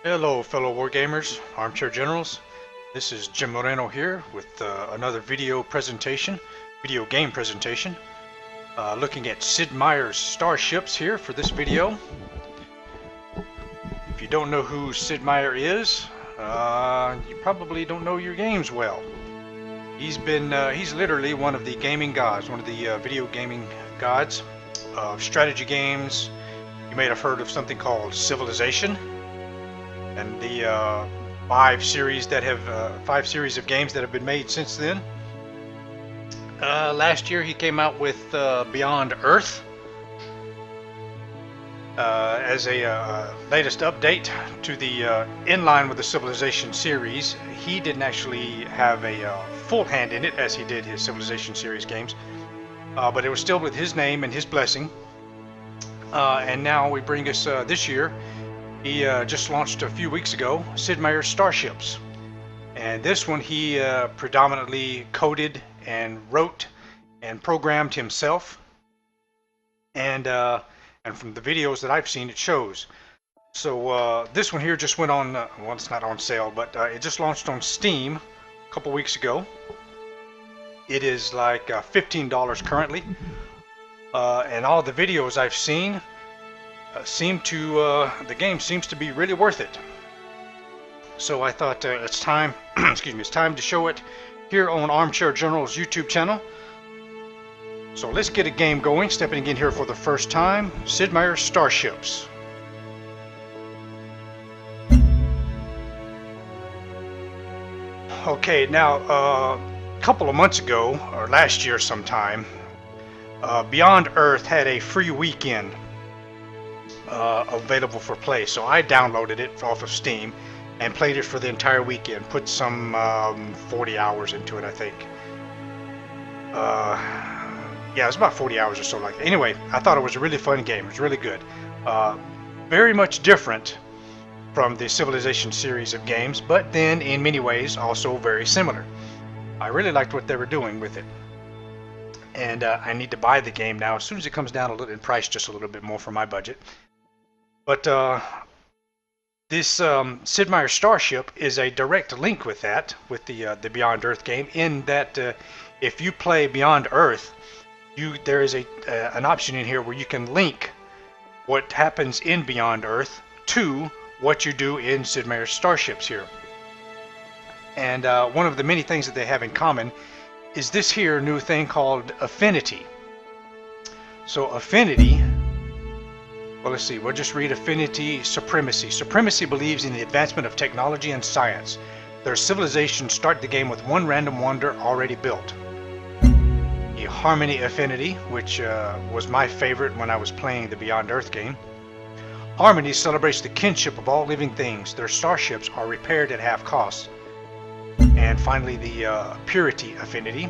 Hello fellow wargamers, Armchair Generals. This is Jim Moreno here with another video game presentation. Looking at Sid Meier's Starships here for this video. If you don't know who Sid Meier is, you probably don't know your games well. He's literally one of the gaming gods, one of the video gaming gods of strategy games. You may have heard of something called Civilization. And the five series of games that have been made since then. Last year he came out with Beyond Earth as a latest update to the in line with the Civilization series. He didn't actually have a full hand in it as he did his Civilization series games, but it was still with his name and his blessing. And now we bring us this year. He just launched a few weeks ago, Sid Meier's Starships. And this one he predominantly coded and wrote and programmed himself. And from the videos that I've seen, it shows. So this one here just went on, well, it's not on sale, but it just launched on Steam a couple weeks ago. It is like $15 currently. And all the videos I've seen, the game seems to be really worth it. So I thought it's time it's time to show it here on Armchair General's YouTube channel. So let's get a game going. Stepping in here for the first time, Sid Meier's Starships. Okay, now a couple of months ago, or last year sometime, Beyond Earth had a free weekend available for play, so I downloaded it off of Steam and played it for the entire weekend. Put some 40 hours into it, I think. Yeah, it was about 40 hours or so. Like, anyway, I thought it was a really fun game. It was really good. Very much different from the Civilization series of games, but then in many ways also very similar. I really liked what they were doing with it. And I need to buy the game now as soon as it comes down a little in price, just a little bit more for my budget. But this Sid Meier's Starship is a direct link with that, with the Beyond Earth game, in that if you play Beyond Earth, there is an option in here where you can link what happens in Beyond Earth to what you do in Sid Meier's Starships here. And one of the many things that they have in common is this here new thing called affinity. So affinity, well, let's see, we'll just read affinity supremacy. Supremacy believes in the advancement of technology and science. Their civilizations start the game with one random wonder already built. The harmony affinity, which was my favorite when I was playing the Beyond Earth game. Harmony celebrates the kinship of all living things. Their starships are repaired at half cost. And finally, the purity affinity.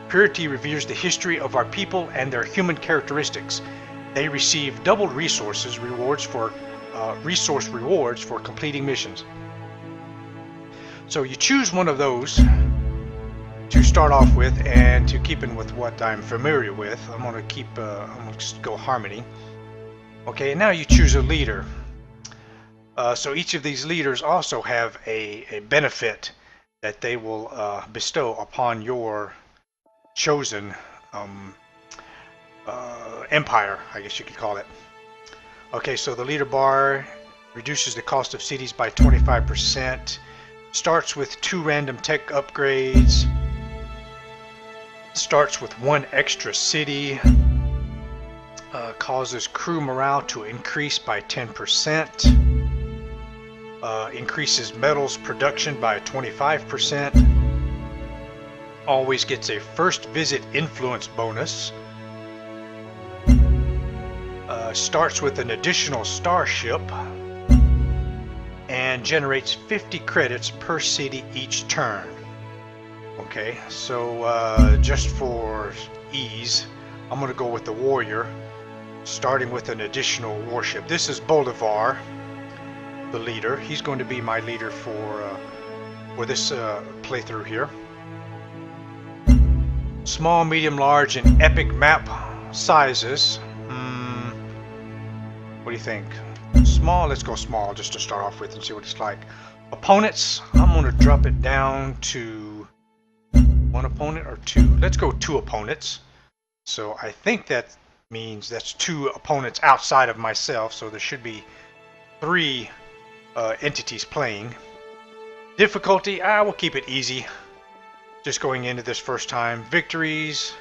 Purity reveres the history of our people and their human characteristics. They receive doubled resource rewards for completing missions. So you choose one of those to start off with, and to keep in with what I'm familiar with, I'm going to go harmony. Okay, and now you choose a leader. So each of these leaders also have a benefit that they will bestow upon your chosen empire, I guess you could call it. Okay, so the leader bar reduces the cost of cities by 25%, starts with 2 random tech upgrades, starts with 1 extra city, causes crew morale to increase by 10%, increases metals production by 25%, always gets a first visit influence bonus, starts with an additional starship, and generates 50 credits per city each turn. Okay, so just for ease, I'm going to go with the warrior, starting with an additional warship. This is Bolivar, the leader. He's going to be my leader for this playthrough here. Small, medium, large, and epic map sizes. What do you think? small. Let's go small just to start off with and see what it's like. Opponents, I'm going to drop it down to 1 opponent or 2. Let's go 2 opponents. So I think that means that's 2 opponents outside of myself, so there should be 3 entities playing. Difficulty, I will keep it easy. Just going into this first time. Victories.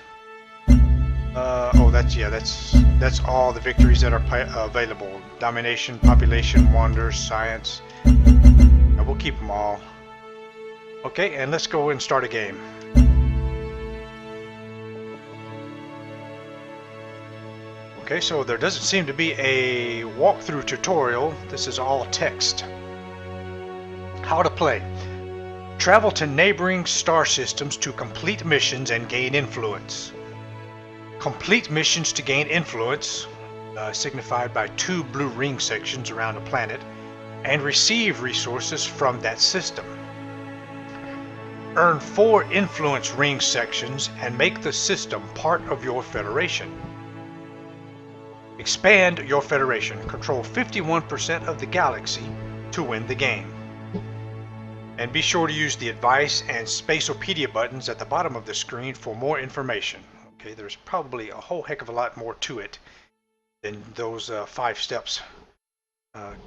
Oh, that's all the victories that are available. Domination, population, wonders, science. I will keep them all. Okay, and let's go and start a game. Okay, so there doesn't seem to be a walkthrough tutorial. This is all text. How to play. Travel to neighboring star systems to complete missions and gain influence. Complete missions to gain influence, signified by 2 blue ring sections around a planet, and receive resources from that system. Earn 4 influence ring sections and make the system part of your federation. Expand your federation. Control 51% of the galaxy to win the game. And be sure to use the advice and Spaceopedia buttons at the bottom of the screen for more information. Okay, there's probably a whole heck of a lot more to it than those 5 steps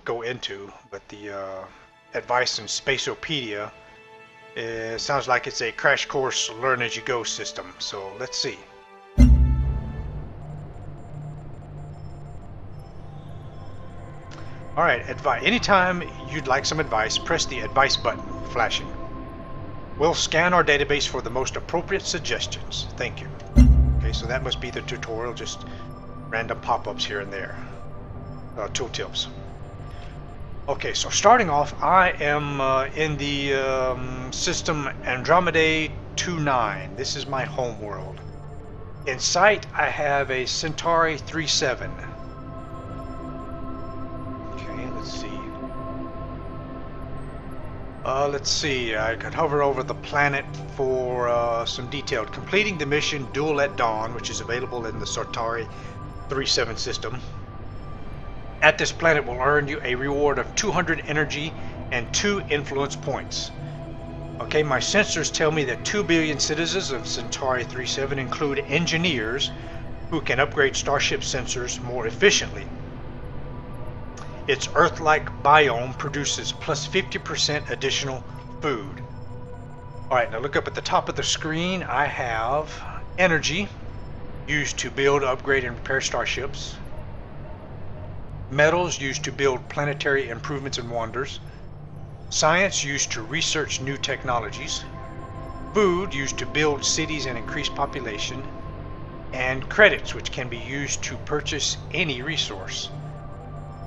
go into, but the advice and Spaceopedia sounds like it's a crash course learn as you go system. So let's see. Alright, advice. Anytime you'd like some advice, press the advice button flashing. We'll scan our database for the most appropriate suggestions. Thank you. Okay, so that must be the tutorial, just random pop-ups here and there. Tooltips. Okay, so starting off, I am in the system Andromedae 29. This is my home world. In sight, I have a Centauri 37. Let's see, I could hover over the planet for some detailed. Completing the mission Duel at Dawn, which is available in the Centauri 37 system. At this planet will earn you a reward of 200 energy and 2 influence points. Okay, my sensors tell me that 2 billion citizens of Centauri 37 include engineers who can upgrade Starship sensors more efficiently. Its Earth-like biome produces plus 50% additional food. Alright, now look up at the top of the screen. I have energy, used to build, upgrade, and repair starships. Metals, used to build planetary improvements and wonders. Science, used to research new technologies. Food, used to build cities and increase population. And credits, which can be used to purchase any resource.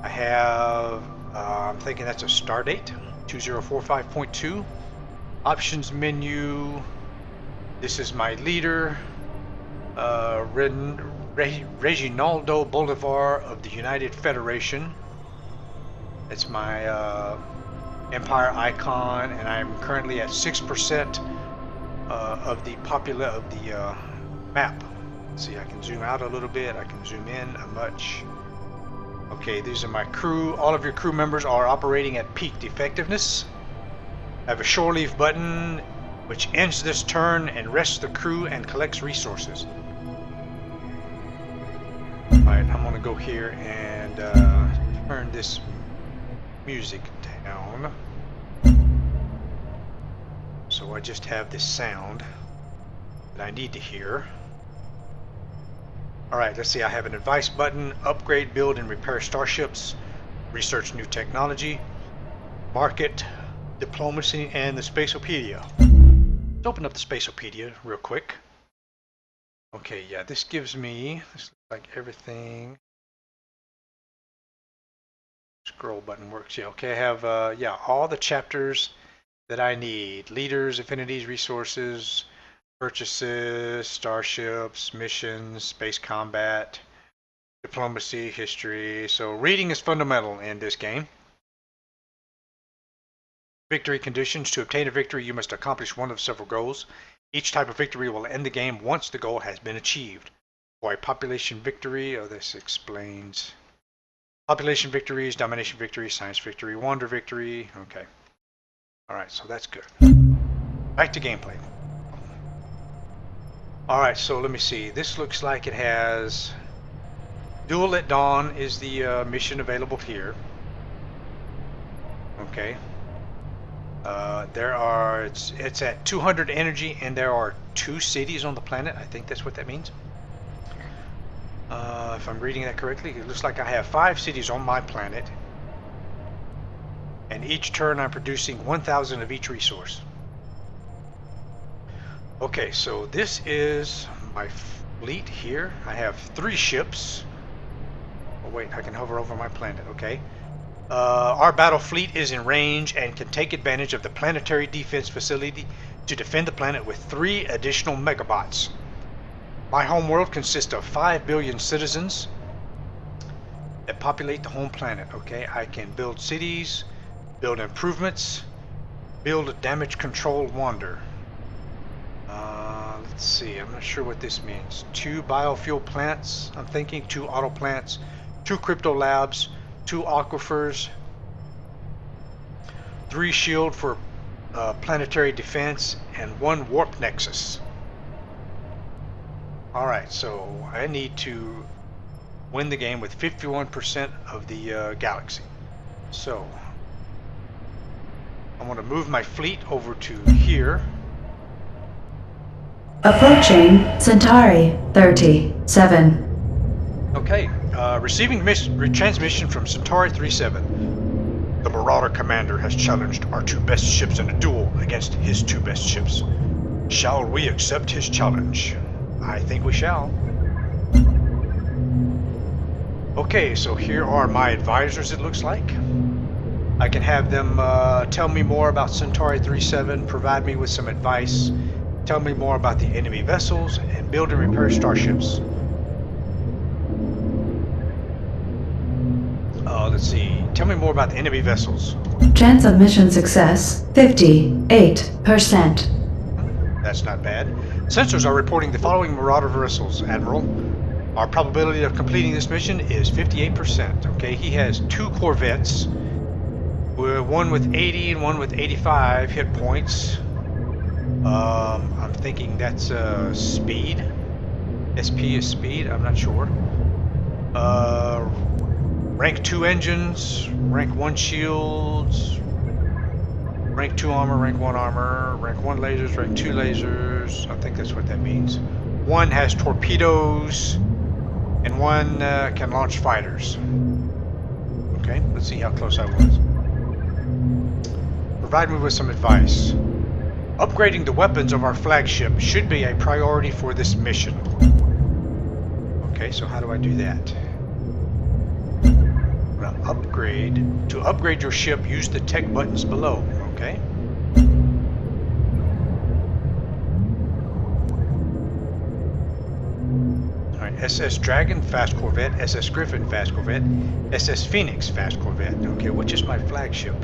I have, I'm thinking that's a star date, 2045.2. Options menu. This is my leader, Reginaldo Bolivar of the United Federation. That's my empire icon, and I'm currently at 6% of the map. Let's see, I can zoom out a little bit. I can zoom in a much. Okay, these are my crew. All of your crew members are operating at peaked effectiveness. I have a shore leave button which ends this turn and rests the crew and collects resources. Alright, I'm going to go here and turn this music down. So I just have this sound that I need to hear. Alright, let's see, I have an advice button, upgrade, build, and repair starships, research new technology, market, diplomacy, and the Spaceopedia. Let's open up the Spaceopedia real quick. Okay, yeah, this gives me, this looks like everything. Scroll button works, yeah, okay, I have, yeah, all the chapters that I need. Leaders, affinities, resources, purchases, starships, missions, space combat, diplomacy, history. So reading is fundamental in this game. Victory conditions. To obtain a victory, you must accomplish one of several goals. Each type of victory will end the game once the goal has been achieved. For a population victory, this explains. Population victories, domination victory, science victory, wonder victory. Okay. Alright, so that's good. Back to gameplay. Alright, so let me see. This looks like it has... Duel at Dawn is the mission available here. Okay. It's at 200 energy, and there are 2 cities on the planet. I think that's what that means. If I'm reading that correctly, it looks like I have 5 cities on my planet. And each turn I'm producing 1,000 of each resource. Okay, so this is my fleet here. I have 3 ships. Oh wait, I can hover over my planet, okay. Our battle fleet is in range and can take advantage of the planetary defense facility to defend the planet with 3 additional megabots. My homeworld consists of 5 billion citizens that populate the home planet, okay. I can build cities, build improvements, build a damage control wonder. Let's see, I'm not sure what this means. 2 biofuel plants, I'm thinking 2 auto plants, 2 crypto labs, 2 aquifers, 3 shield for planetary defense, and 1 warp nexus. Alright, so I need to win the game with 51% of the galaxy. So I want to move my fleet over to here. Approaching Centauri 37. Okay, receiving transmission from Centauri 37. The Marauder Commander has challenged our 2 best ships in a duel against his 2 best ships. Shall we accept his challenge? I think we shall. Okay, so here are my advisors, it looks like. I can have them tell me more about Centauri 37, provide me with some advice, tell me more about the enemy vessels, and build and repair starships. Let's see. Tell me more about the enemy vessels. Chance of mission success 58%. That's not bad. Sensors are reporting the following Marauder vessels, Admiral. Our probability of completing this mission is 58%. Okay, he has 2 corvettes, one with 80 and one with 85 hit points. I'm thinking that's speed. SP is speed, I'm not sure. Rank 2 engines, rank 1 shields, rank 2 armor, rank 1 armor, rank 1 lasers, rank 2 lasers. I think that's what that means. 1 has torpedoes, and 1 can launch fighters. Okay, let's see how close I was. Provide me with some advice. Upgrading the weapons of our flagship should be a priority for this mission. Okay, so how do I do that? Well, upgrade. To upgrade your ship, use the tech buttons below. Okay. Alright, SS Dragon, fast corvette, SS Griffin, fast corvette, SS Phoenix, fast corvette. Okay, which is my flagship?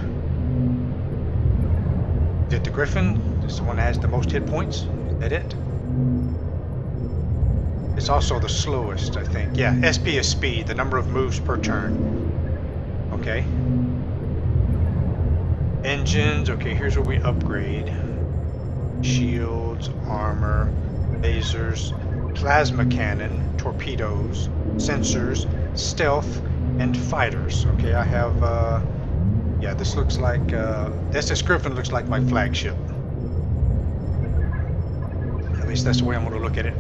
Is it the Griffin? Is the one that has the most hit points? Is that it? It's also the slowest, I think. Yeah, SP is speed, the number of moves per turn. Okay. Engines, okay, here's where we upgrade. Shields, armor, lasers, plasma cannon, torpedoes, sensors, stealth, and fighters. Okay, I have, yeah, this looks like, SS Griffin looks like my flagship. At least that's the way I'm going to look at it.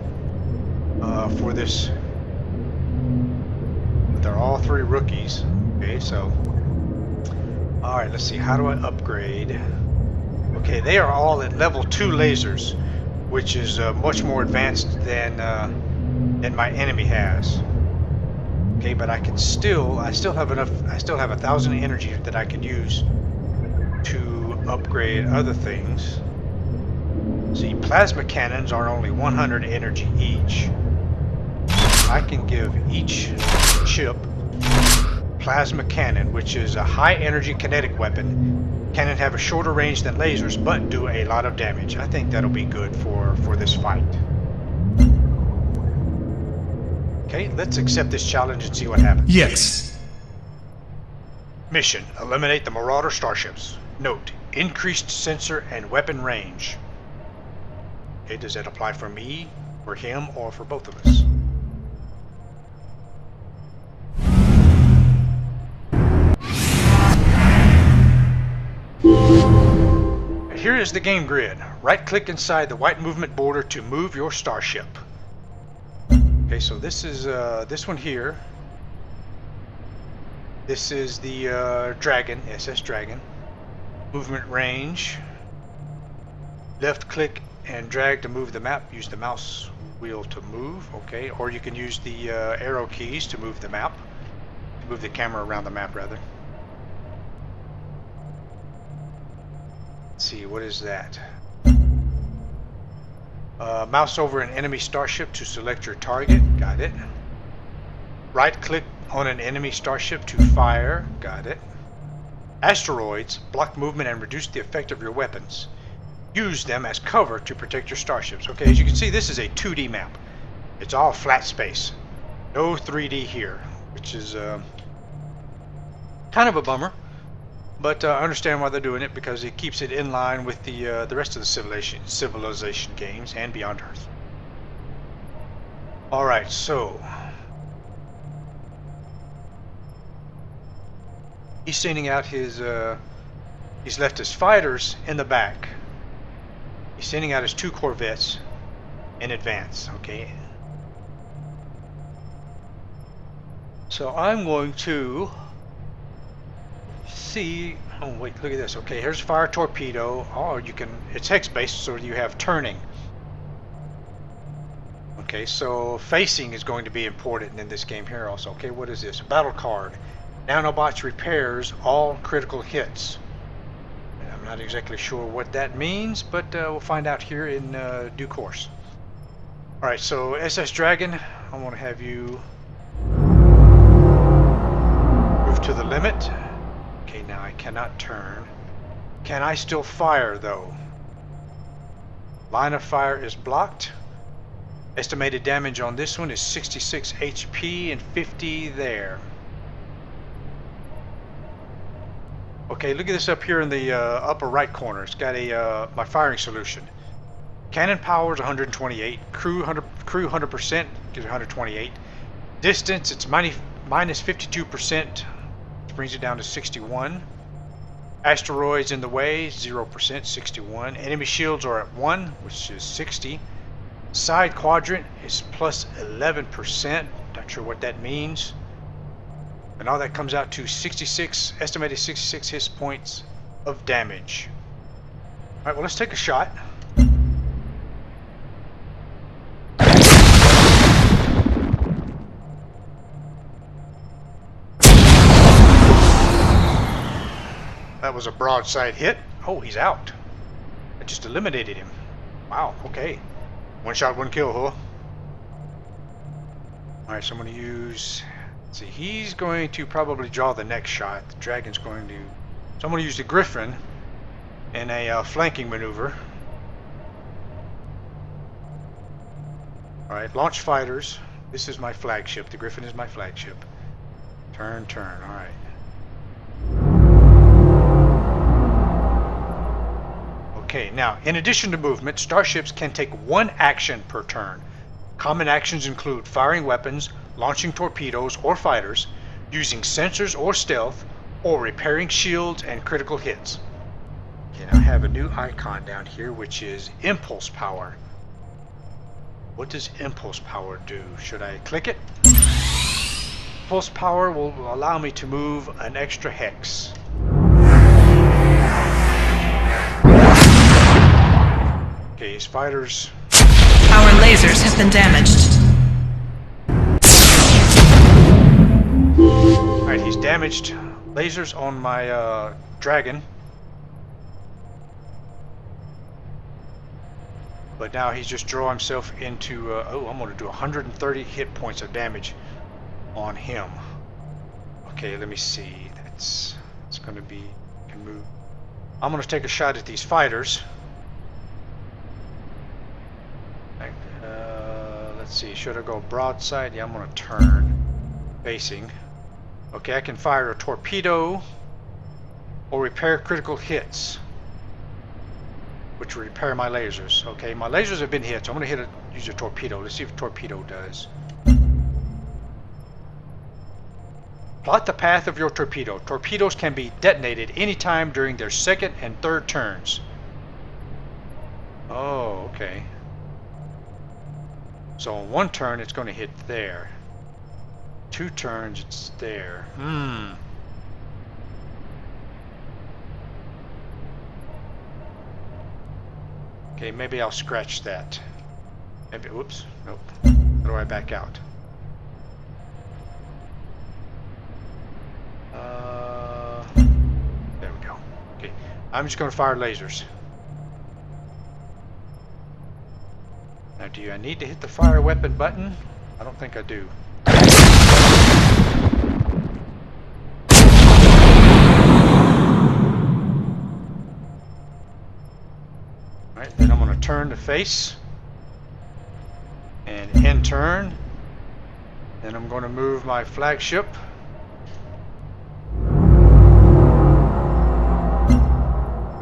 For this, they're all 3 rookies. Okay, so, alright, let's see, how do I upgrade? Okay, they are all at level 2 lasers, which is much more advanced than my enemy has. Okay, but I still have enough, I still have 1,000 energy that I can use to upgrade other things. See, plasma cannons are only 100 energy each. I can give each ship plasma cannon, which is a high energy kinetic weapon. Cannon have a shorter range than lasers, but do a lot of damage. I think that'll be good for this fight. Okay, let's accept this challenge and see what happens. Yes. Mission: eliminate the Marauder starships. Note: increased sensor and weapon range. Okay, does that apply for me, for him, or for both of us? Here is the game grid. Right-click inside the white movement border to move your starship. Okay, so this is this one here. This is the Dragon, SS Dragon. Movement range. Left-click and drag to move the map. Use the mouse wheel to move. Okay, or you can use the arrow keys to move the map. To move the camera around the map, rather. Let's see, what is that? Mouse over an enemy starship to select your target. Got it. Right click on an enemy starship to fire. Got it. Asteroids block movement and reduce the effect of your weapons. Use them as cover to protect your starships. Okay, as you can see, this is a 2D map. It's all flat space. No 3D here, which is kind of a bummer. But I understand why they're doing it, because it keeps it in line with the rest of the civilization games and Beyond Earth. All right, so he's sending out his. He's left his fighters in the back. He's sending out his 2 corvettes in advance. Okay. So I'm going to see. Oh wait, look at this. Okay, here's fire torpedo. Oh, you can. It's hex based, so you have turning. Okay, so facing is going to be important in this game here also. Okay, what is this? A battle card. Nanobots repairs all critical hits. I'm not exactly sure what that means, but we'll find out here in due course. All right, so SS Dragon, I want to have you move to the limit. Okay, now I cannot turn. Can I still fire, though? Line of fire is blocked. Estimated damage on this one is 66 HP and 50 there. Okay, look at this up here in the upper right corner. It's got a my firing solution. Cannon power is 128. Crew 100% gives 128. Distance, it's minus 52%. Brings it down to 61. Asteroids in the way, 0%, 61. Enemy shields are at 1, which is 60. Side quadrant is plus 11%. Not sure what that means. And all that comes out to 66, estimated 66 hit points of damage. Alright, well, let's take a shot. That was a broadside hit. Oh, he's out. I just eliminated him. Wow, okay. One shot, one kill, huh? Alright, so I'm going to use... Let's see, he's going to probably draw the next shot. The Dragon's going to... So I'm going to use the Griffin in a flanking maneuver. Alright, launch fighters. This is my flagship. The Griffin is my flagship. Turn, turn. Alright. Okay, now, in addition to movement, starships can take 1 action per turn. Common actions include firing weapons, launching torpedoes or fighters, using sensors or stealth, or repairing shields and critical hits. Okay, now I have a new icon down here, which is Impulse Power. What does Impulse Power do? Should I click it? Impulse Power will allow me to move an extra hex. Okay, his fighters... Our lasers have been damaged. Alright, he's damaged lasers on my Dragon. But now he's just drawn himself into... oh, I'm going to do 130 hit points of damage on him. Okay, let me see. It's going to be... Can move. I'm going to take a shot at these fighters. Let's see, should I go broadside? Yeah, I'm going to turn. Facing. Okay, I can fire a torpedo or repair critical hits, which will repair my lasers. Okay, my lasers have been hit, so I'm going to use a torpedo. Let's see if a torpedo does. Plot the path of your torpedo. Torpedoes can be detonated anytime during their second and third turns. Oh, okay. So on one turn, it's going to hit there. 2 turns, it's there. Okay, maybe I'll scratch that. Maybe, whoops, nope. How do I back out? There we go. Okay, I'm just going to fire lasers. Now, do I need to hit the fire weapon button? I don't think I do. Alright, then I'm going to turn the face. And end turn. Then I'm going to move my flagship.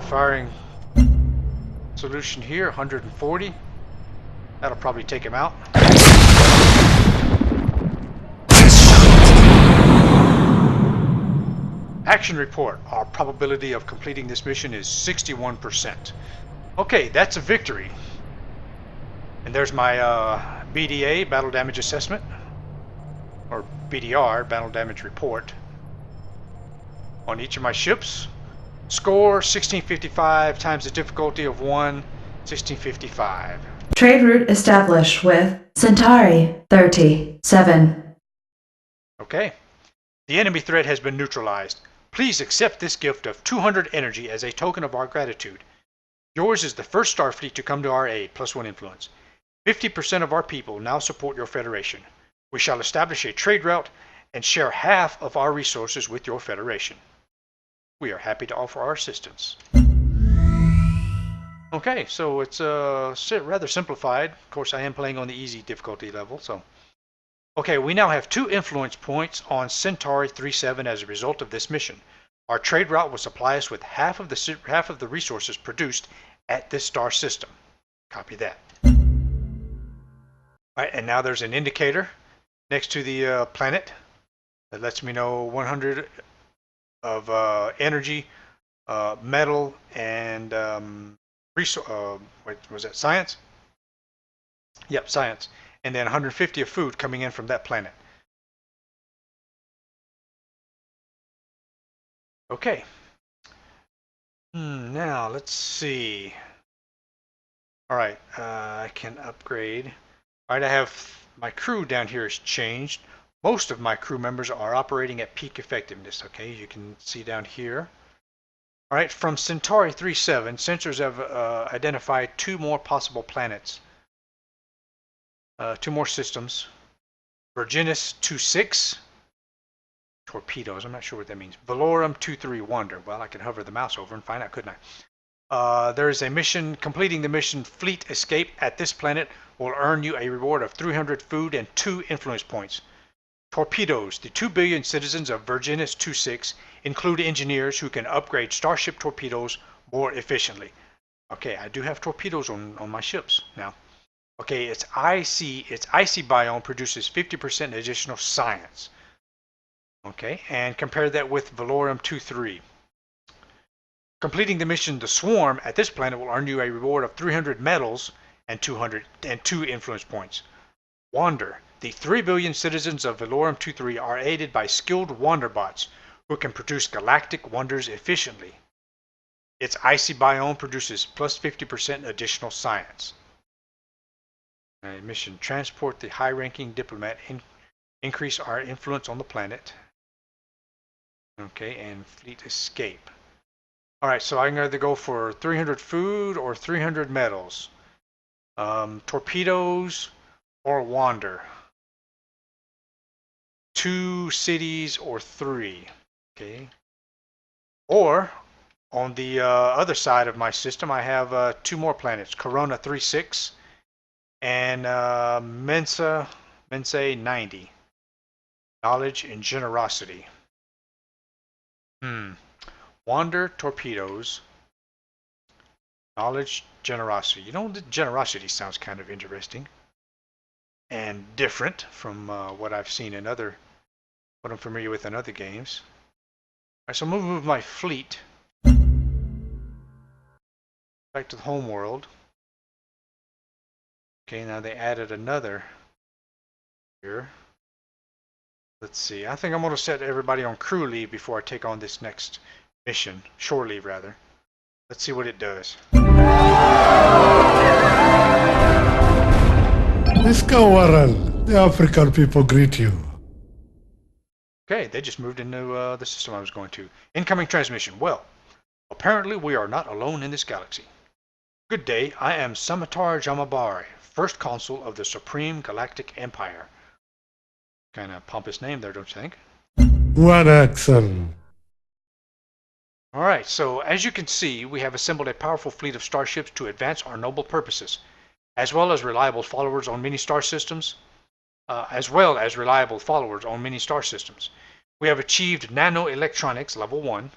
Firing solution here, 140. That'll probably take him out. Action report. Our probability of completing this mission is 61%. Okay, that's a victory. And there's my BDA, Battle Damage Assessment. Or BDR, Battle Damage Report. On each of my ships. Score 1655 times the difficulty of 1, 1655. Trade route established with Centauri 37. Okay. The enemy threat has been neutralized. Please accept this gift of 200 energy as a token of our gratitude. Yours is the first Starfleet to come to our aid, +1 influence. 50% of our people now support your Federation. We shall establish a trade route and share half of our resources with your Federation. We are happy to offer our assistance. Okay, so it's rather simplified. Of course, I am playing on the easy difficulty level, so. Okay, we now have 2 influence points on Centauri 37 as a result of this mission. Our trade route will supply us with half of the resources produced at this star system. Copy that. All right, and now there's an indicator next to the planet that lets me know 100 of energy, metal, and what was that? Science? Yep, science. And then 150 of food coming in from that planet. Okay. Now, let's see. All right, I can upgrade. All right, I have my crew down here is changed. Most of my crew members are operating at peak effectiveness. Okay, you can see down here. All right, from Centauri 37, sensors have identified 2 more possible planets. 2 more systems. Virginis 26. Torpedoes, I'm not sure what that means. Valorum 23 Wonder. Well, I could hover the mouse over and find out, couldn't I? There is a mission. Completing the mission Fleet Escape at this planet will earn you a reward of 300 food and 2 influence points. Torpedoes. The 2 billion citizens of Virginis 26 include engineers who can upgrade Starship torpedoes more efficiently. Okay, I do have torpedoes on my ships now. Okay, its icy biome produces 50% additional science. Okay, and compare that with Valorum 23. Completing the mission The Swarm at this planet will earn you a reward of 300 medals and 2 influence points. Wander. The 3 billion citizens of Valorum 23 are aided by skilled Wanderbots who can produce galactic wonders efficiently. Its icy biome produces plus 50% additional science. Mission Transport the high-ranking diplomat. Increase our influence on the planet. Okay, and Fleet Escape. Alright, so I can either go for 300 food or 300 medals. Torpedoes or Wander. 2 cities or 3. Okay. Or, on the other side of my system, I have 2 more planets. Corona 36 and Mensa 90. Knowledge and generosity. Wander torpedoes. Knowledge, generosity. You know, the generosity sounds kind of interesting and different from what I've seen in other, what I'm familiar with in other games. All right, so move my fleet back to the home world. Okay, now they added another here. Let's see. I think I'm going to set everybody on crew leave before I take on this next mission. Shore leave, rather. Let's see what it does. Mr. Warren, the African people greet you. Okay, they just moved into the system I was going to. Incoming transmission. Well, apparently we are not alone in this galaxy. Good day, I am Samatar Jamabari, first consul of the Supreme Galactic Empire. Kind of pompous name there, don't you think? One accent. Alright, so as you can see, we have assembled a powerful fleet of starships to advance our noble purposes, as well as reliable followers on many star systems. We have achieved nanoelectronics level 1.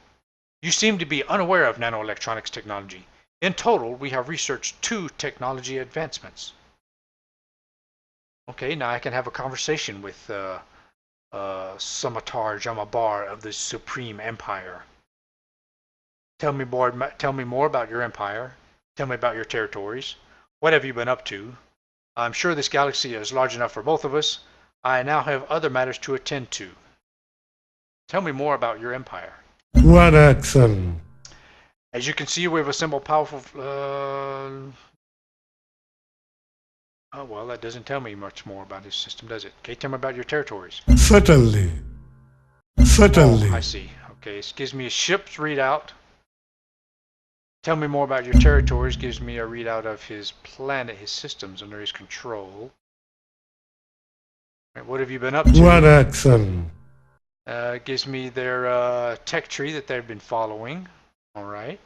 You seem to be unaware of nanoelectronics technology. In total, we have researched 2 technology advancements. Okay, now I can have a conversation with Samatar Jamabar of the Supreme Empire. Tell me more about your empire. Tell me about your territories. What have you been up to? I'm sure this galaxy is large enough for both of us. I now have other matters to attend to. Tell me more about your empire. One accent. As you can see, we've assembled powerful... Oh, well, that doesn't tell me much more about his system, does it? Okay, tell me about your territories. Certainly. Certainly. Oh, I see. Okay, it gives me a ship's readout. Tell me more about your territories. Gives me a readout of his planet, his systems under his control. Right, what have you been up to? One accent. Gives me their tech tree that they've been following. All right.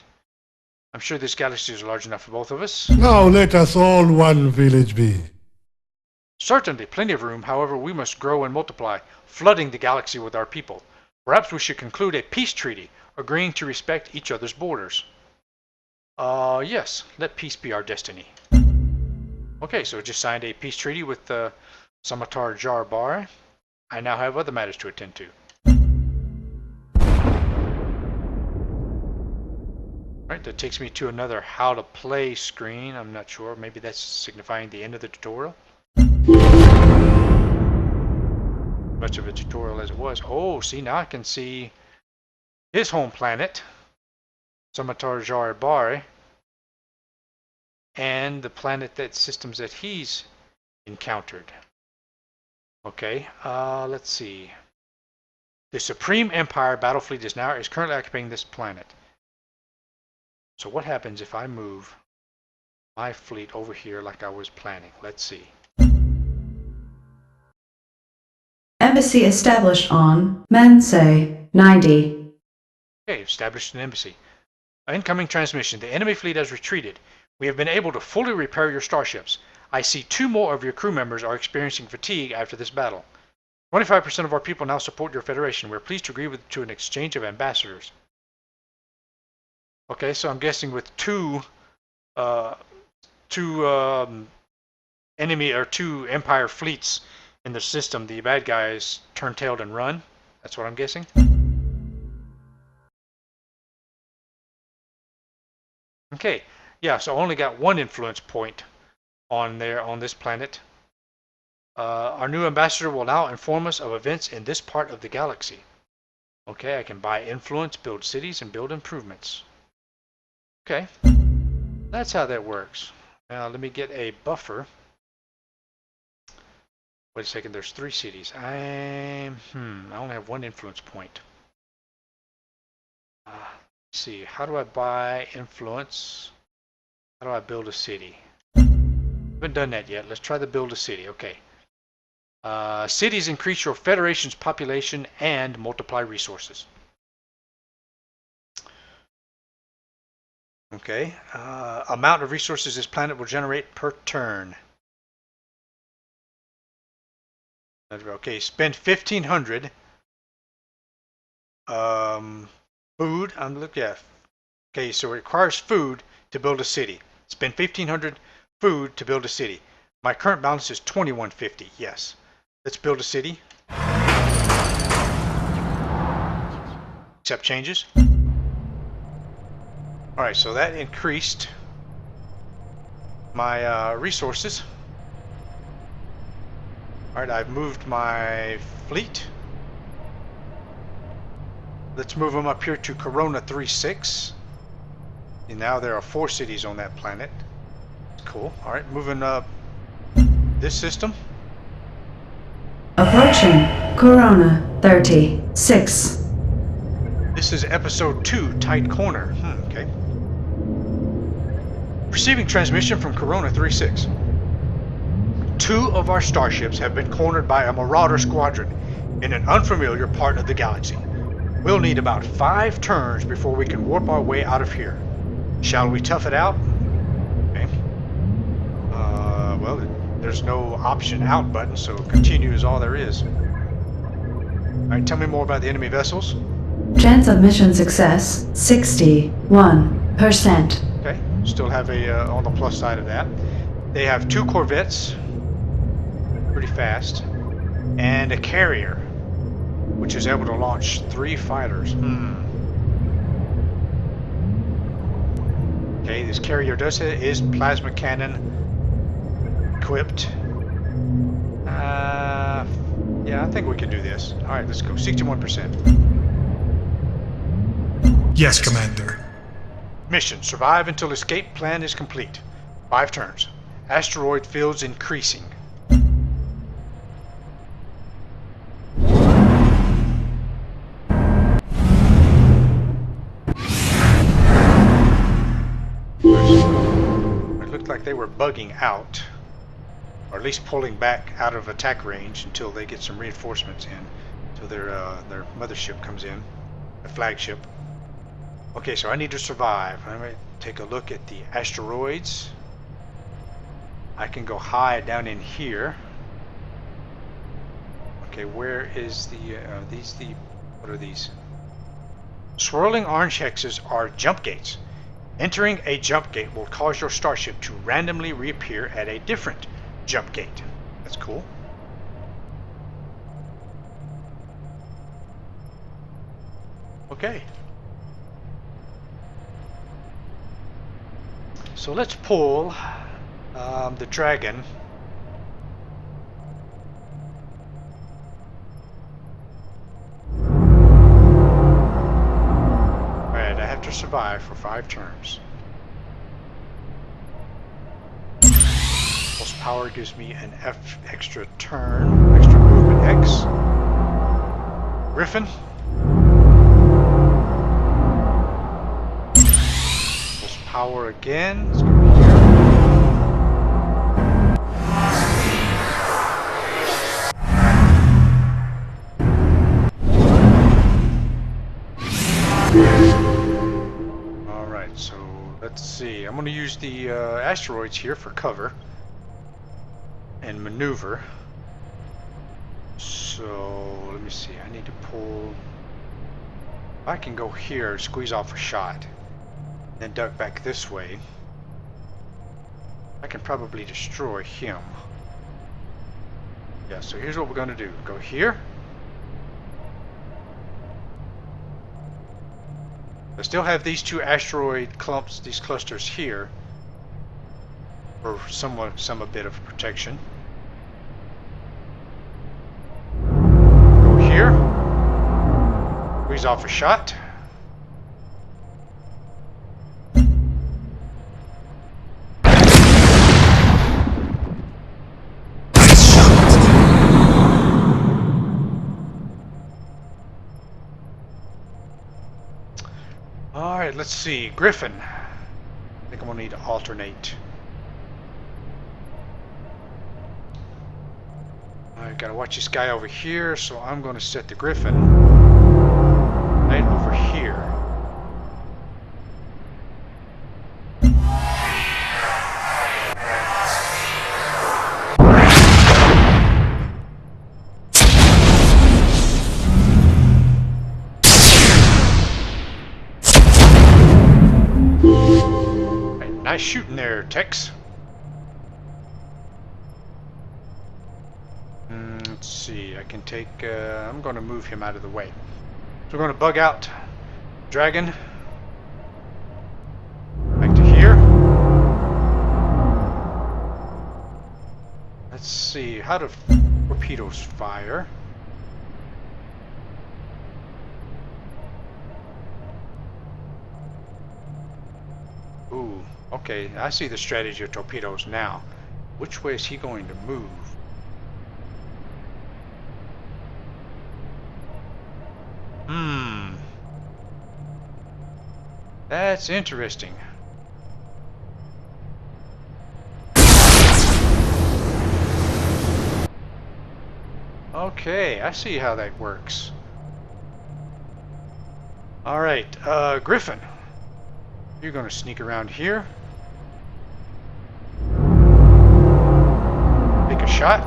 I'm sure this galaxy is large enough for both of us. Now let us all one village be. Certainly, plenty of room. However, we must grow and multiply, flooding the galaxy with our people. Perhaps we should conclude a peace treaty, agreeing to respect each other's borders. Yes, let peace be our destiny. Okay, so I just signed a peace treaty with Samatar Jarbar. I now have other matters to attend to. Alright, that takes me to another how to play screen. I'm not sure. Maybe that's signifying the end of the tutorial. Much of a tutorial as it was. Oh, see, now I can see his home planet, Samatar Jarbar, and the planet systems that he's encountered. Okay, let's see. The Supreme Empire battle fleet is currently occupying this planet. So what happens if I move my fleet over here like I was planning? Let's see. Embassy established on Mense 90. Okay, established an embassy. Incoming transmission. The enemy fleet has retreated. We have been able to fully repair your starships. I see 2 more of your crew members are experiencing fatigue after this battle. 25% of our people now support your federation. We are pleased to agree to an exchange of ambassadors. Okay, so I'm guessing with two enemy or 2 empire fleets in the system, the bad guys turn tailed and run. That's what I'm guessing. Okay, yeah, so I only got 1 influence point on this planet. Our new ambassador will now inform us of events in this part of the galaxy. Okay, I can buy influence, build cities, and build improvements. Okay, that's how that works. Now let me get a buffer. Wait a second, there's 3 cities. I only have 1 influence point. Let's see, how do I buy influence? How do I build a city? Haven't done that yet. Let's try to build a city. Okay. Cities increase your federation's population and multiply resources. Okay. Amount of resources this planet will generate per turn. Okay, spend 1,500. But Food, I'm looking at. Okay, so it requires food to build a city. Spend 1,500 food to build a city. My current balance is 2,150. Yes. Let's build a city. Accept changes. Alright, so that increased my resources. Alright, I've moved my fleet. Let's move them up here to Corona 3-6. And now there are 4 cities on that planet. Cool. Alright, moving up this system. Approaching Corona 36. This is episode 2, Tight Corner. Okay. Receiving transmission from Corona 3-6. 2 of our starships have been cornered by a marauder squadron in an unfamiliar part of the galaxy. We'll need about 5 turns before we can warp our way out of here. Shall we tough it out? Okay. Well, there's no option out button, so continue is all there is. Alright, tell me more about the enemy vessels. Chance of mission success 61%. Okay, still have a on the plus side of that. They have 2 corvettes, pretty fast, and a carrier, which is able to launch 3 fighters. Okay, this carrier is plasma cannon equipped. Yeah, I think we can do this. All right, let's go. 61%. Yes, Commander. Mission: survive until escape plan is complete. 5 turns. Asteroid fields increasing. It looked like they were bugging out, or at least pulling back out of attack range until they get some reinforcements in, until their mothership comes in, the flagship. Okay, so I need to survive. I'm going to take a look at the asteroids. I can go high down in here. Okay, where is the what are these? Swirling orange hexes are jump gates. Entering a jump gate will cause your starship to randomly reappear at a different jump gate. That's cool. Okay. So let's pull the dragon. Alright, I have to survive for 5 turns. Pulse power gives me an extra turn, extra movement X. Griffin. Pulse power again. Let's go here. Alright, so let's see. I'm going to use the asteroids here for cover and maneuver. So let me see. I need to pull. I can go here, squeeze off a shot, then duck back this way. I can probably destroy him. Yeah, so here's what we're going to do. Go here. I still have these 2 asteroid clumps, these clusters here, for some a bit of protection. Go here. Squeeze off a shot. Alright, let's see. Griffin. I think I'm going to need to alternate. I gotta watch this guy over here, so I'm going to set the Griffin right over here. Nice shooting there, Tex. Let's see, I can take, I'm going to move him out of the way. So we're going to bug out Dragon. Back to here. Let's see, how do torpedoes fire? Ooh, okay, I see the strategy of torpedoes now. Which way is he going to move? That's interesting. Okay, I see how that works. Alright, Griffin. You're gonna sneak around here. Take a shot.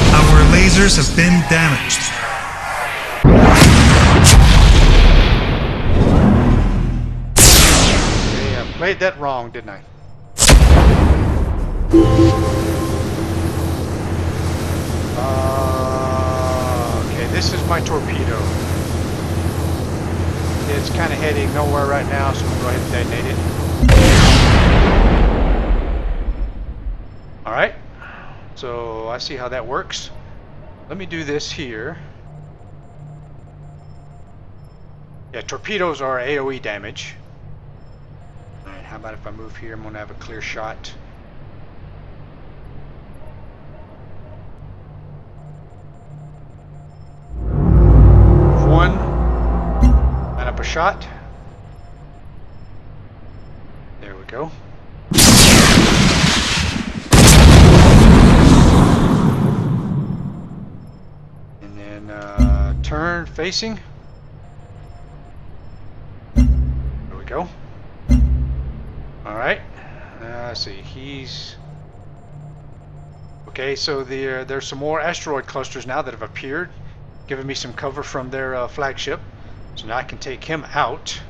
Our lasers have been damaged. Okay, I played that wrong, didn't I? Okay, this is my torpedo. It's kind of heading nowhere right now, so I'm going to go ahead and detonate it. Alright, so I see how that works. Let me do this here. Yeah, torpedoes are AoE damage. Alright, how about if I move here? I'm going to have a clear shot. One, line up a shot. There we go. And then turn facing. There we go. Alright. Let's see, he's... Okay, so there's some more asteroid clusters now that have appeared, giving me some cover from their flagship. So now I can take him out.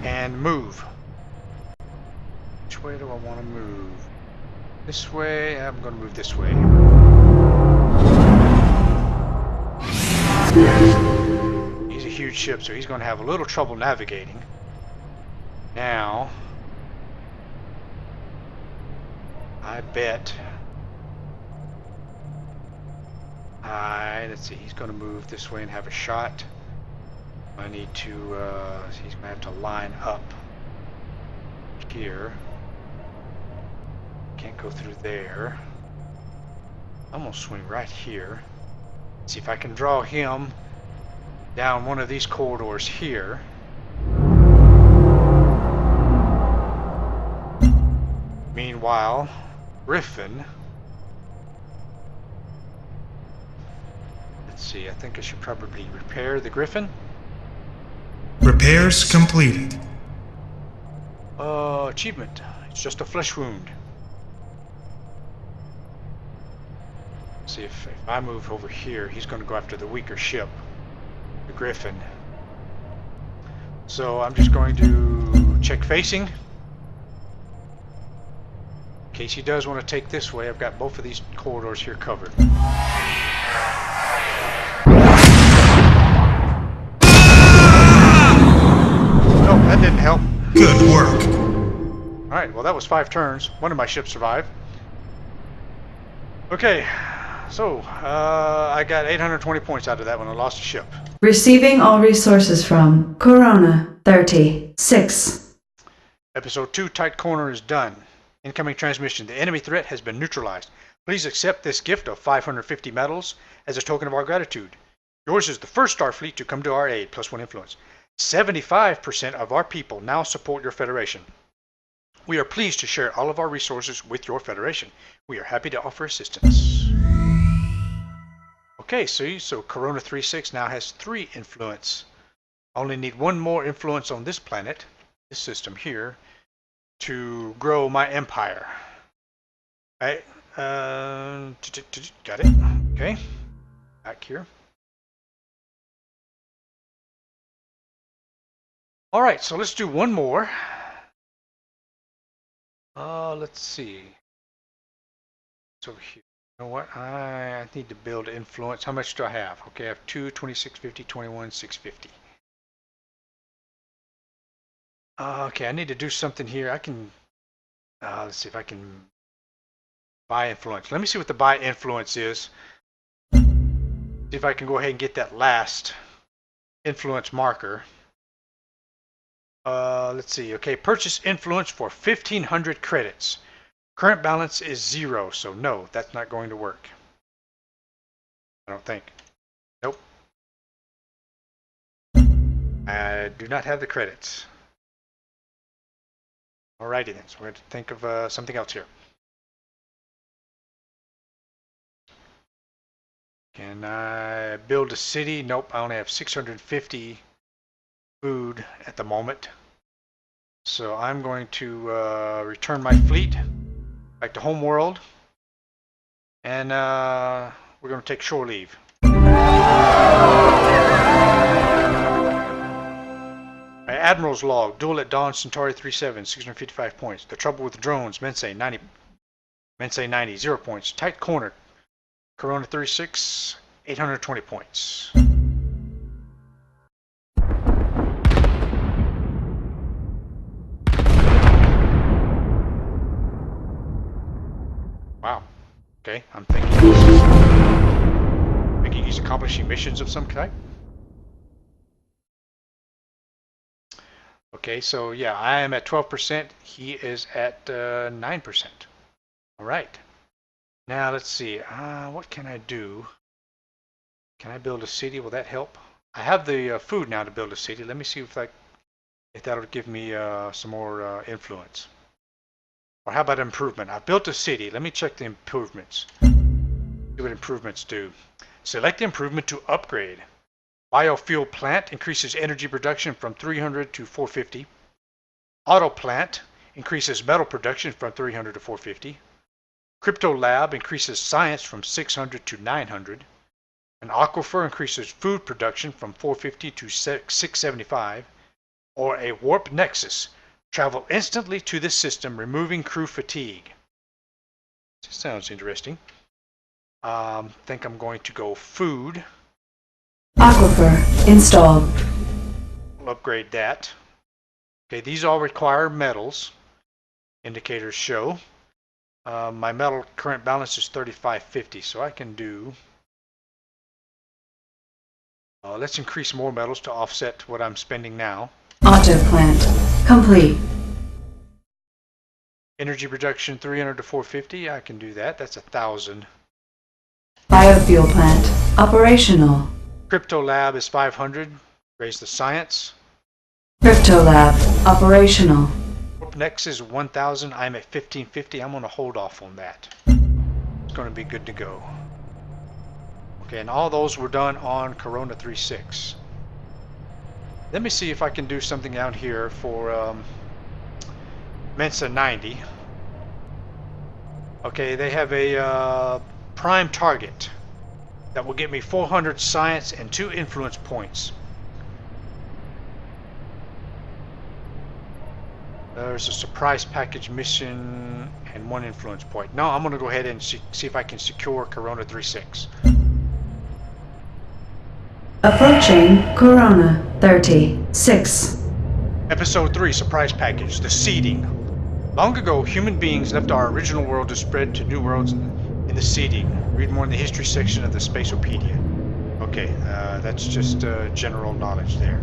And move. Which way do I want to move? This way? I'm going to move this way. He's a huge ship, so he's going to have a little trouble navigating. Now... I bet. Let's see, he's going to move this way and have a shot. I need to, he's going to have to line up here. Can't go through there. I'm going to swing right here. See if I can draw him down one of these corridors here. Meanwhile, Griffin. Let's see, I think I should probably repair the Griffin. Repairs completed. Achievement. It's just a flesh wound. See if I move over here, he's going to go after the weaker ship, the Griffin. So I'm just going to check facing. In case he does want to take this way, I've got both of these corridors here covered. Nope, that didn't help. Good work. Alright, well that was 5 turns. One of my ships survived. Okay, so I got 820 points out of that when I lost a ship. Receiving all resources from Corona 36. Episode 2, Tight Corner, is done. Incoming transmission. The enemy threat has been neutralized. Please accept this gift of 550 medals as a token of our gratitude. Yours is the first Starfleet to come to our aid, +1 influence. 75% of our people now support your Federation. We are pleased to share all of our resources with your Federation. We are happy to offer assistance. Okay, so Corona 36 now has 3 influence. I only need 1 more influence on this planet, this system here. to grow my empire. Right? Got it. Okay. Back here. All right, so let's do one more. Let's see. It's over here. You know what? I need to build influence. How much do I have? Okay, I have 2, 2650, 21, 650. Okay, I need to do something here. I can, let's see if I can buy influence. Let me see what the buy influence is. See if I can go ahead and get that last influence marker. Let's see. Okay, purchase influence for 1,500 credits. Current balance is 0, so no, that's not going to work. I don't think. Nope. I do not have the credits. Alrighty then, so we're going to think of something else here. Can I build a city? Nope, I only have 650 food at the moment. So I'm going to return my fleet back to homeworld, and we're going to take shore leave. Admiral's log, duel at dawn, Centauri 37, 655 points. The trouble with drones, Mensei 90, 0 points. Tight corner, Corona 36, 820 points. Wow. Okay, I'm thinking he's accomplishing missions of some type. Okay, so yeah, I am at 12%. He is at 9%. All right. Now let's see. What can I do? Can I build a city? Will that help? I have the food now to build a city. Let me see if that'll give me some more influence. Or how about improvement? I've built a city. Let me check the improvements. See what improvements do. Select the improvement to upgrade. Biofuel plant increases energy production from 300 to 450. Auto plant increases metal production from 300 to 450. Crypto lab increases science from 600 to 900. An aquifer increases food production from 450 to 675. Or a warp nexus. Travel instantly to this system, removing crew fatigue. This sounds interesting. Think I'm going to go food. Aquifer installed. We'll upgrade that. Okay, these all require metals. Indicators show. My metal current balance is 3550, so I can do. Let's increase more metals to offset what I'm spending now. Auto plant complete. Energy production 300 to 450. I can do that. That's 1,000. Biofuel plant operational. Crypto lab is 500. Raise the science. Crypto lab operational. Warp next is 1,000. I'm at 1,550. I'm going to hold off on that. It's going to be good to go. Okay, and all those were done on Corona 36. Let me see if I can do something out here for Mensa 90. Okay, they have a prime target that will get me 400 science and 2 influence points. There's a surprise package mission and 1 influence point. No, I'm going to go ahead and see if I can secure Corona 36. Approaching Corona 36. Episode 3, surprise package, the seeding. Long ago, human beings left our original world to spread to new worlds in the seeding. Read more in the history section of the Spaceopedia. Okay, that's just general knowledge there.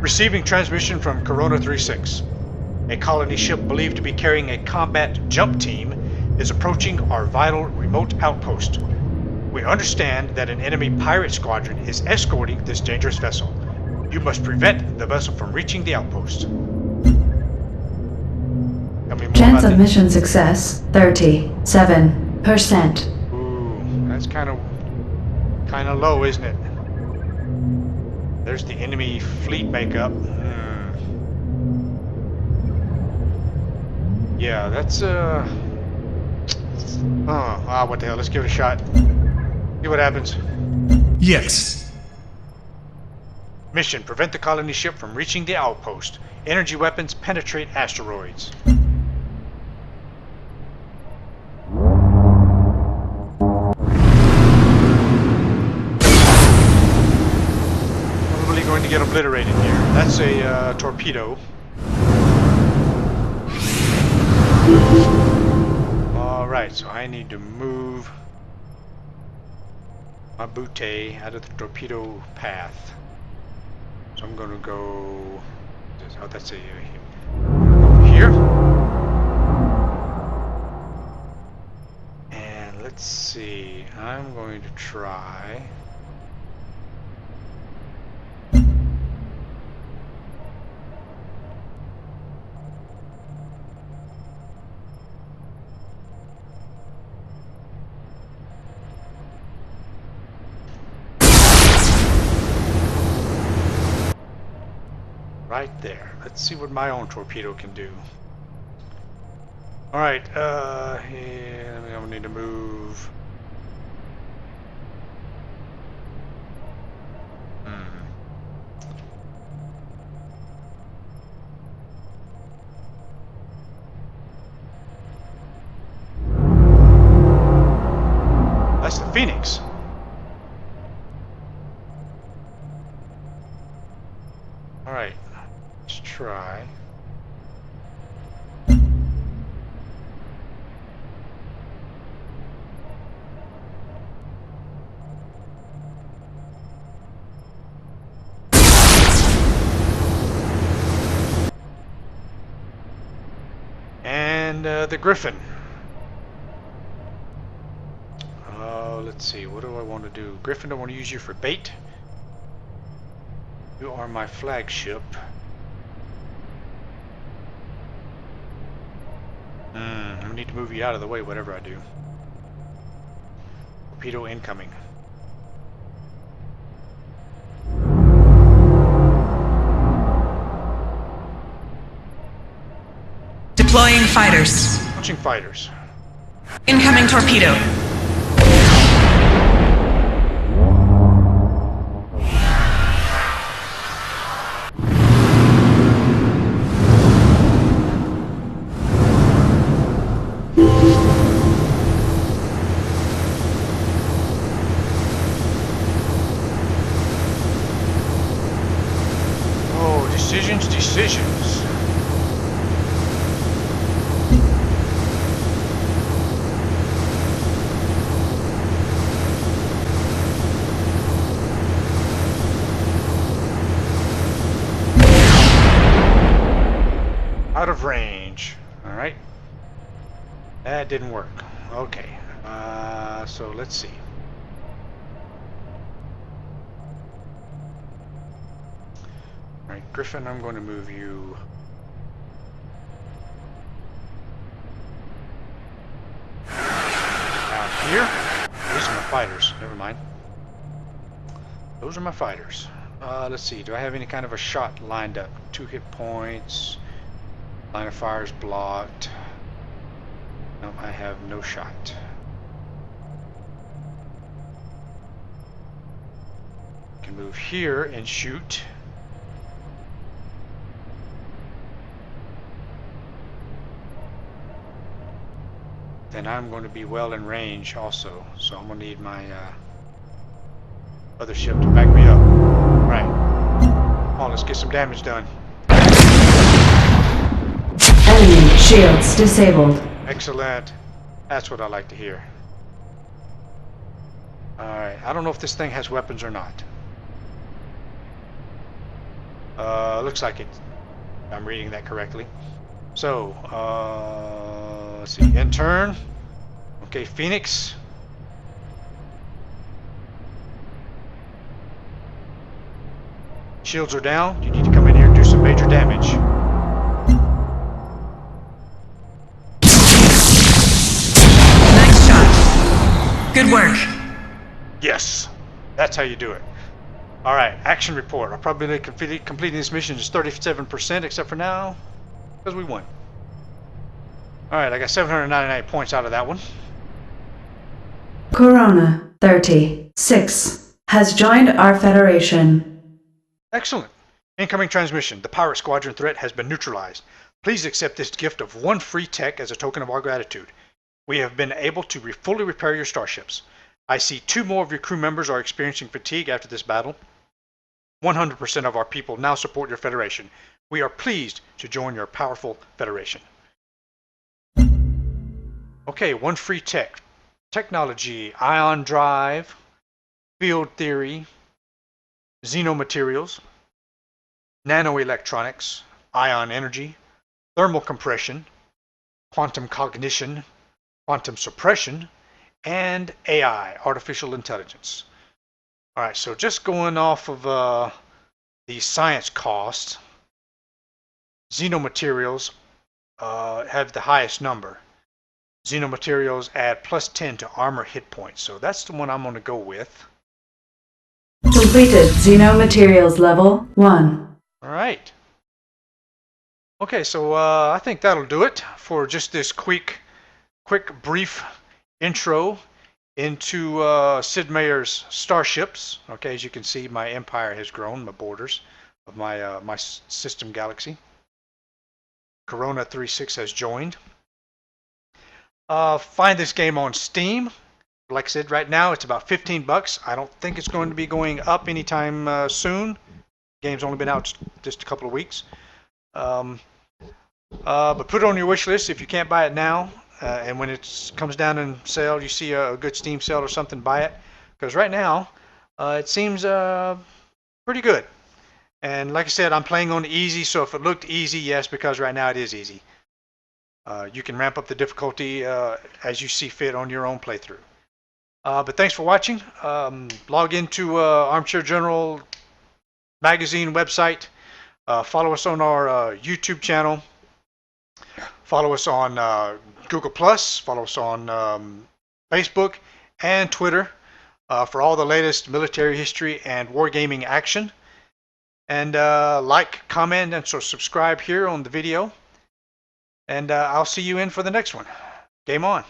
Receiving transmission from Corona 36. A colony ship believed to be carrying a combat jump team is approaching our vital remote outpost. We understand that an enemy pirate squadron is escorting this dangerous vessel. You must prevent the vessel from reaching the outpost. Chance of mission success 37%. Ooh, that's kind of low, isn't it? There's the enemy fleet makeup. Yeah, that's what the hell? Let's give it a shot. See what happens. Yes. Mission: prevent the colony ship from reaching the outpost. Energy weapons penetrate asteroids. Probably going to get obliterated here. That's a torpedo. Alright, so I need to move my butte out of the torpedo path. So I'm going to go... Oh, that's a... over here. And let's see. I'm going to try... Right there. Let's see what my own torpedo can do. Alright, yeah, I'm gonna need to move. That's the Phoenix. Alright. Let's try. And the Griffin. Let's see. What do I want to do? Griffin, I want to use you for bait. You are my flagship. I need to move you out of the way, whatever I do. Torpedo incoming. Deploying fighters. Launching fighters. Incoming torpedo. Decisions. Out of range. Alright. That didn't work. Okay. So let's see. Alright, Griffin, I'm going to move you down here. These are my fighters. Never mind. Those are my fighters. Let's see. Do I have any kind of a shot lined up? 2 hit points. Line of fire is blocked. No, I have no shot. I can move here and shoot. Then I'm going to be well in range also, so I'm going to need my other ship to back me up. Right. Come on, let's get some damage done. Enemy shields disabled. Excellent. That's what I like to hear. Alright, I don't know if this thing has weapons or not. Looks like it. I'm reading that correctly. So, let's see, in turn. Okay, Phoenix. Shields are down. You need to come in here and do some major damage. Nice shot. Good work. Yes, that's how you do it. Alright, action report. Our probability of completing this mission is 37%, except for now, because we won. Alright, I got 799 points out of that one. Corona 36 has joined our Federation. Excellent. Incoming transmission. The pirate squadron threat has been neutralized. Please accept this gift of 1 free tech as a token of our gratitude. We have been able to fully repair your starships. I see 2 more of your crew members are experiencing fatigue after this battle. 100% of our people now support your Federation. We are pleased to join your powerful Federation. Okay, 1 free tech. Technology, ion drive, field theory, xenomaterials, nanoelectronics, ion energy, thermal compression, quantum cognition, quantum suppression, and AI, artificial intelligence. Alright, so just going off of the science cost, xenomaterials have the highest number. Xenomaterials add +10 to armor hit points, so that's the one I'm going to go with. Completed Xenomaterials level 1. Alright. Okay, so I think that'll do it for just this quick brief intro into Sid Meier's Starships. Okay, as you can see, my empire has grown, my borders of my my system galaxy. Corona 36 has joined. Find this game on Steam. Like I said, right now it's about 15 bucks. I don't think it's going to be going up anytime soon. The game's only been out just a couple of weeks. But put it on your wish list if you can't buy it now. And when it comes down in sale, you see a good Steam sale or something, buy it. Because right now, it seems pretty good. And like I said, I'm playing on easy, so if it looked easy, yes, because right now it is easy. You can ramp up the difficulty as you see fit on your own playthrough. But thanks for watching. Log into Armchair General magazine website. Follow us on our YouTube channel. Follow us on Google+. Follow us on Facebook and Twitter for all the latest military history and wargaming action. And like, comment, and so subscribe here on the video. And I'll see you in for the next one. Game on.